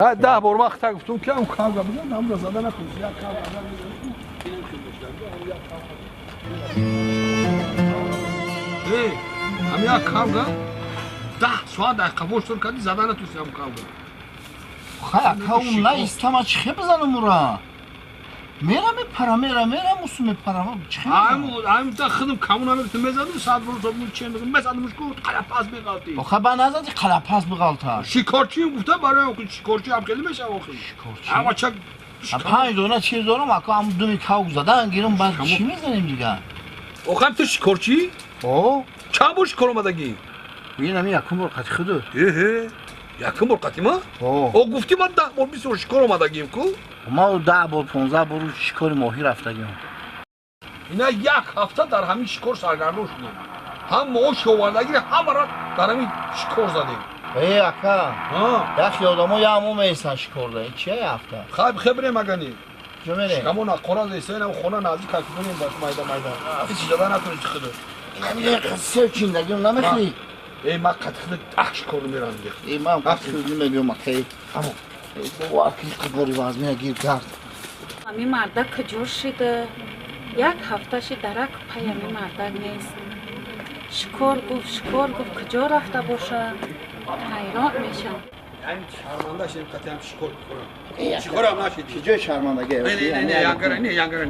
ده بار وقت گفتم که اون کاغذ بزن هم زدن نکنید یا کاغذ ای هم یا کاغذ 10 ساعت دقیقه شد کردی زدن نتوسی هم کاغذ خیلی اون نیستم چه بزنم اون میرم موسم میپرم چه هم تا خودم کامونا میرتم میزدم ساعت برو زدم چه میگم میزدمش کو قلپاس میقالتی آخه با نزدی قلپاس بقالتا شکارچی گفته برای اون شکارچی هم خیلی میشه آخه اما چه 5 دونه چیز دارم اکا هم دومی کاغذ زدن گیرم بعد چی میزنیم دیگه آخه تو شکارچی چه باش کار اومدگی ببینم یکم برقتی خودت یکم برقتی ما او گفتی من 10 بار 20 بار شکار اومدگیم کو ما 10 بار 15 بار شکار ماهی رفتگیم اینا یک هفته در همین شکار سرگردان شدیم هم ما شواردگی هم را در همین شکار زدیم ای اکا یخی آدم ها یه همون میسن شکار داریم چیه هفته خبره مگنی جو میریم شکمون اقرار دیسه هم خونه نازی کلکونیم باش مایده هیچ جدا نتونی چخده یه قصه چیندگی اون نمیخوی ای ما قطخده 10 شکار میرم دیگه ای من قطخده میگم اخی اما واقعی قباری وزمه گیر کرد امی مردک کجور شده یک هفته شی درک پای امی مردک نیست شکار گفت کجا رفته باشه حیران میشم شرمنده شدیم قطعی هم شکار بکنم شکار هم نشدی چجای شرمندگی نه یانگره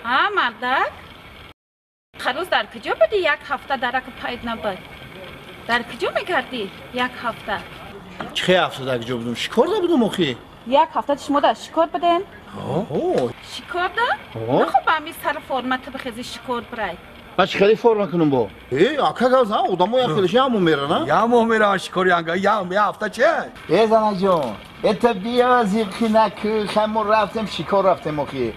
ها مردک خروز در کجا بودی یک هفته درک پاید نبود در کجا میگردی یک هفته چه هفته در کجا بودم شکار دا بودم اخی یک هفته شما در شکار بدین شکار دا؟ نخواه با همی سر فرمت بخیزی شکار برای بچه خیلی فرم کنم با ای اکا گوز ها آدم ها یخیلشی همون میره نه؟ یا میرم شکار یانگره یه هفته چه؟ ای زنه جان ات بیا زیقی نکن خمون رفتم شکار رفتم اخی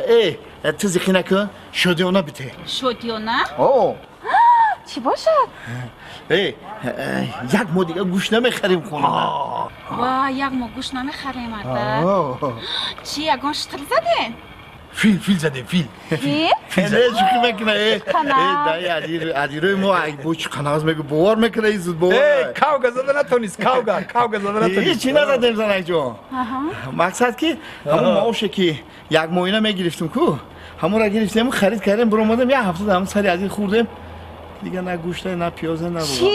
ای تو زیقی نکن شدی اونا بیته شدی و نه؟ چی باشد؟ ای یک ما دیگه گوش نمیخریم خونه وای یک ما گوش نمیخریم مردک چی یکان شتر زدین؟ فیل زدیم فیل فیل؟ نه شوخی میکنه ای کنه ادیروی ما اگه بوچ کناز میگه باور میکنه ای زود باور کاغذ زده نتونیست کاغذ زده نتونیست چی نزدیم زنک جان مقصد که همون معاشه که یک ماهینه میگرفتم کو همون را گرفتیم همون خرید کردیم برو اومدم یه هفته همون سری از این خوردیم دیگه نه گوشته نه پیازه نه چی؟